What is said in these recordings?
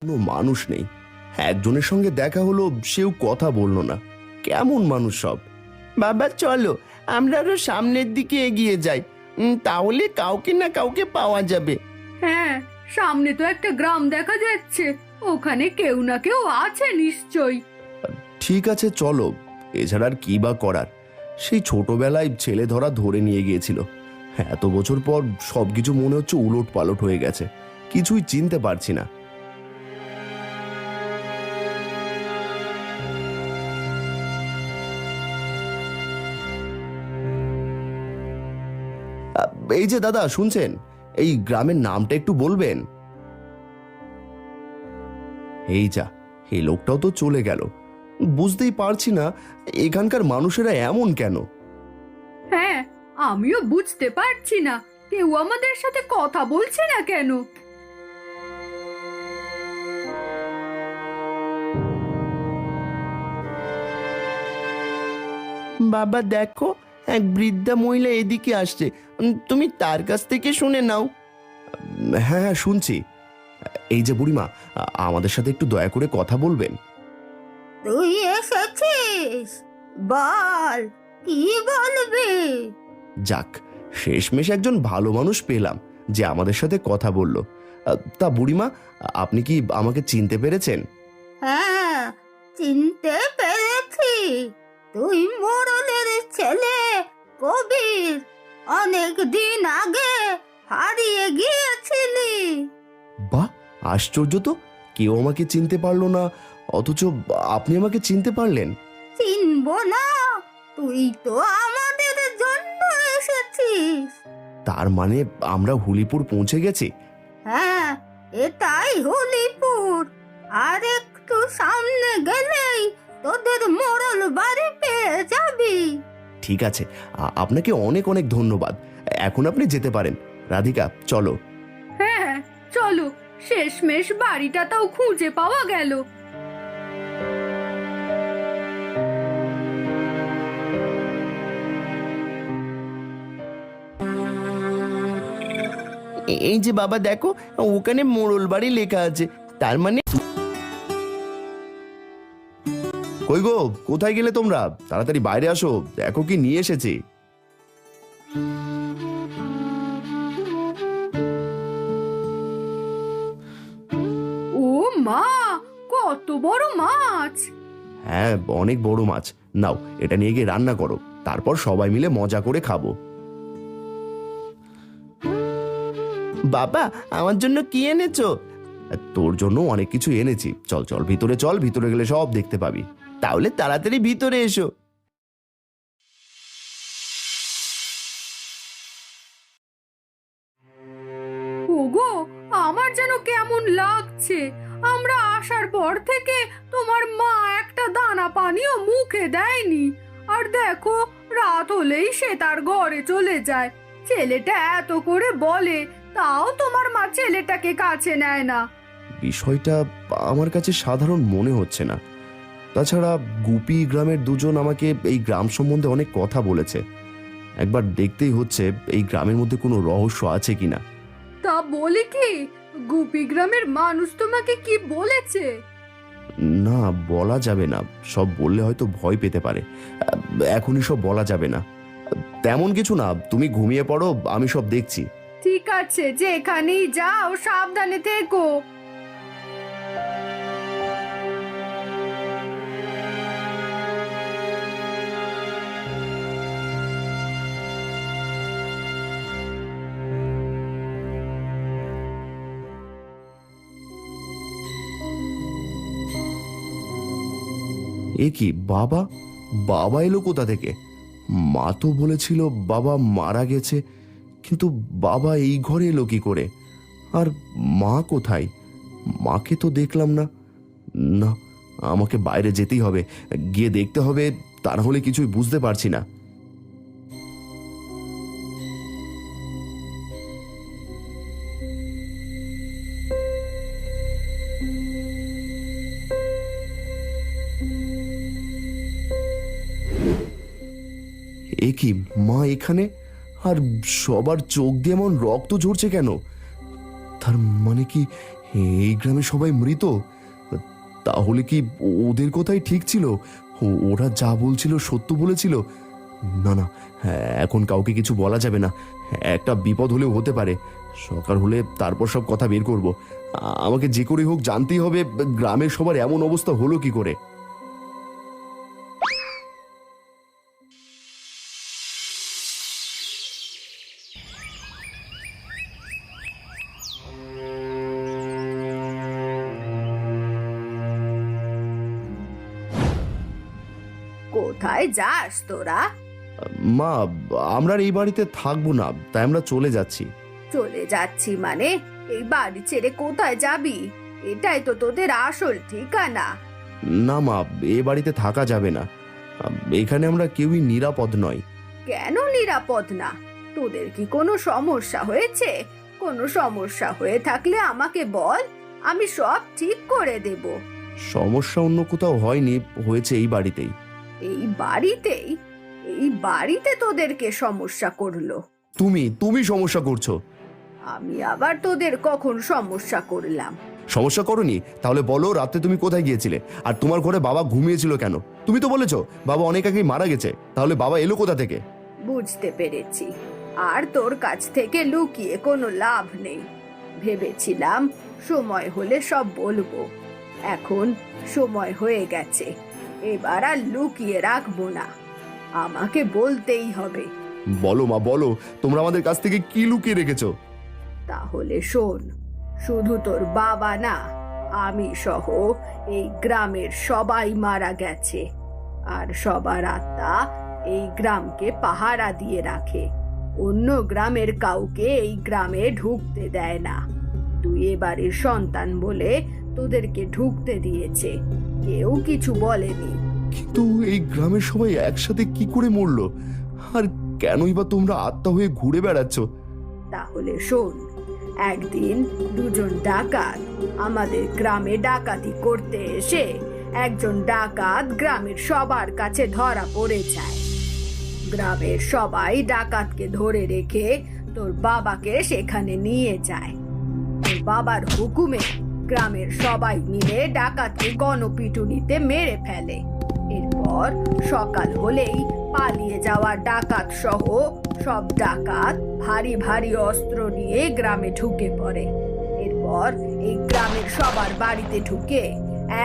কোনো মানুষ নেই। একজনের সঙ্গে দেখা হলো, সেও কথা বললো না। কেমন মানুষ সব। বাবা চলো, আমরা আরো সামনের দিকে এগিয়ে যাই, তাহলে কাউকে না কাউকে পাওয়া যাবে। হ্যাঁ, সামনে তো একটা গ্রাম দেখা যাচ্ছে, ওখানে কেউ না কেউ আছে নিশ্চয়ই। ঠিক আছে চলো, এছাড়া আর কি বা করার। সেই ছোটবেলায় ছেলে ধরা ধরে নিয়ে গিয়েছিল, এত বছর পর সবকিছু মনে হচ্ছে উলট পালট হয়ে গেছে, কিছুই চিনতে পারছি না। এই যে দাদা, শুনছেন? এই গ্রামের নামটা একটু বলবেন? এই যা, এই লোকটাও তো চলে গেল। বুঝতেই পারছি না এখানকার মানুষেরা এমন কেন। হ্যাঁ, আমিও বুঝতে পারছি না কেউ আমাদের সাথে কথা বলছে না কেন। বাবা দেখো, এক বৃদ্ধা মহিলা এদিকে আসছে, তুমি তার কাছ থেকে শুনে নাও। হ্যাঁ হ্যাঁ, শুনছি। এই যে বুড়িমা, আমাদের সাথে একটু দয়া করে কথা বলবেন? তুই এসেছিস, বল কি বলবি? যাক, শেষমেশ একজন ভালো মানুষ পেলাম যে আমাদের সাথে কথা বলল। তা বুড়িমা, আপনি কি আমাকে চিনতে পেরেছেন? হ্যাঁ, চিনতে পেরেছি। তুই মোড়লের ছেলে কবির, অনেক দিন আগে হারিয়ে গিয়েছিলি। বাহ, আশ্চর্য তো, কেউ আমাকে চিনতে পারলো না, অথচ আপনি আমাকে চিনতে পারলেন। চিনবো না? তুই তো আমাদের জন্য এসেছিস। তার মানে আমরা হুলিপুর পৌঁছে গেছি? হ্যাঁ, এটাই হলিপুর। আর একটু সামনে গেলেই তোদের মোড়ল বাড়ি পেয়ে যাবি। ঠিক আছে, আপনাকে অনেক অনেক ধন্যবাদ। এখন আপনি যেতে পারেন। রাধিকা চলো। হ্যাঁ চলো, শেষমেশ বাড়িটা তাও খুঁজে পাওয়া গেল। এই যে বাবা দেখো, ওখানে মোড়ল বাড়ি লেখা আছে, তার মানে। কই গো, কোথায় গেলে তোমরা? তাড়াতাড়ি বাইরে আসো, দেখো কি নিয়ে এসেছি। ও মা, কত বড় মাছ! হ্যাঁ, অনেক বড় মাছ। নাও, এটা নিয়ে গিয়ে রান্না করো, তারপর সবাই মিলে মজা করে খাবো। বাবা, আমার জন্য কি এনেছো? তোর জন্য অনেক কিছু এনেছি। চল চল ভিতরে চল, ভিতরে গেলে সব দেখতে পাবি। তাহলে তাড়াতাড়ি ভিতরে এসো। ওগো, আমার যেন কেমন লাগছে। আমরা আসার পর থেকে তোমার মা একটা দানা পানিও মুখে দেয়নি। আর দেখো, রাত হলেই সে তার ঘরে চলে যায়। ছেলেটা এত করে বলে, তাও তোমার মা ছেলেটাকে কাছে নেয় না। বিষয়টা আমার কাছে সাধারণ মনে হচ্ছে না। তাছাড়া গুপি গ্রামের দুজন আমাকে এই গ্রাম সম্বন্ধে অনেক কথা বলেছে। একবার দেখতেই হচ্ছে এই গ্রামের মধ্যে কোনো রহস্য আছে কিনা। তা বলি কি, গুপি গ্রামের মানুষ তোমাকে কি বলেছে? না, বলা যাবে না, সব বললে হয়তো ভয় পেতে পারে। এখনই সব বলা যাবে না। তেমন কিছু না, তুমি ঘুমিয়ে পড়ো, আমি সব দেখছি। ঠিক আছে, যেখানেই যাও সাবধানে থেকো। এ কি, বাবা? বাবা এলো কোথা থেকে? মা তো বলেছিল বাবা মারা গেছে, কিন্তু বাবা এই ঘরে এলো কি করে? আর মা কোথায়? মাকে তো দেখলাম না। না, আমাকে বাইরে যেতেই হবে, গিয়ে দেখতে হবে, তা না হলে কিছুই বুঝতে পারছি না। এ কি, মা এখানে? আর সবার চোখ দিয়ে এমন রক্ত ঝরছে কেন? তার মানে কি এই গ্রামে সবাই মৃত? তাহলে কি ওদের কথাই ঠিক ছিল? ওরা যা বলছিল সত্য বলেছিল? না না, এখন কাউকে কিছু বলা যাবে না। একটা বিপদ হলেও হতে পারে। সকাল হলে তারপর সব কথা বের করব। আমাকে যে করে হোক জানতেই হবে গ্রামের সবার এমন অবস্থা হলো কি করে। কোথায় যাস তোরা? মা, আমরা আর এই বাড়িতে থাকবো না, তাই আমরা চলে যাচ্ছি। চলে যাচ্ছি মানে? এই বাড়ি ছেড়ে কোথায় যাবি? এটাই তো তোদের আসল ঠিকানা। না মা, এ বাড়িতে থাকা যাবে না। এখানে আমরা কেউই নিরাপদ নয়। কেন নিরাপদ না? তোদের কি কোনো সমস্যা হয়েছে? কোনো সমস্যা হয়ে থাকলে আমাকে বল, আমি সব ঠিক করে দেব। সমস্যা অন্য কোথাও হয়নি, হয়েছে এই বাড়িতেই। এই বাড়িতেই? এই বাড়িতে তোদেরকে সমস্যা করলো? তুমি সমস্যা করছো। আমি আবার তোদের কখন সমস্যা করলাম? সমস্যা করনি? তাহলে বলো, রাতে তুমি কোথায় গিয়েছিলে? আর তোমার ঘরে বাবা ঘুমিয়েছিল কেন? তুমি তো বলেছো বাবা অনেক আগেই মারা গেছে। তাহলে বাবা এলো কোথা থেকে? বুঝতে পেরেছি। আর তোর কাছ থেকে লুকিয়ে কোনো লাভ নেই। ভেবেছিলাম সময় হলে সব বলবো। এখন সময় হয়ে গেছে, এবার আর লুকিয়ে রাখবো না। আমাকে বলতেই হবে। বলো মা, বলো, তোমরা আমাদের কাছ থেকে কি লুকিয়ে রেখেছো? তাহলে শোন, শুধু তোর বাবা না, আমি সহ এই গ্রামের সবাই মারা গেছে। আর সবার আত্মা এই গ্রামকে পাহারা দিয়ে রাখে। অন্য গ্রামের কাউকে এই গ্রামে ঢুকতে দেয় না। তুই এ বাড়ির সন্তান বলে তোদেরকে ঢুকতে দিয়েছে, কেউ কিছু বলেনি। কিন্তু এই গ্রামের সবাই একসাথে কি করে মরলো? আর কেনই বা তোমরা আত্মা হয়ে ঘুরে বেড়াচ্ছ? তাহলে শোন, একদিন দুজন ডাকাত আমাদের গ্রামে ডাকাতি করতে এসে একজন ডাকাত গ্রামের সবার কাছে ধরা পড়ে যায়। গ্রামের সবাই ডাকাতকে ধরে রেখে তোর বাবাকে সেখানে নিয়ে যায়। তোর বাবার হুকুমে গ্রামের সবাই মিলে ডাকাতকে গণপিটুনিতে মেরে ফেলে। এরপর সকাল হলেই পালিয়ে যাওয়া ডাকাত সহ সব ডাকাত ভারী ভারী অস্ত্র নিয়ে গ্রামে ঢুকে পড়ে। এরপর এই গ্রামের সবার বাড়িতে ঢুকে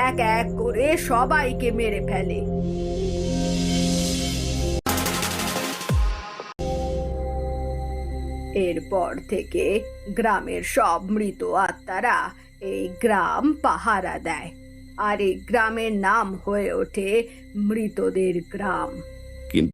এক এক করে সবাইকে মেরে ফেলে। এরপর থেকে গ্রামের সব মৃত আত্মারা এই গ্রাম পাহারা দেয়, আর এই গ্রামের নাম হয়ে ওঠে মৃতদের গ্রাম।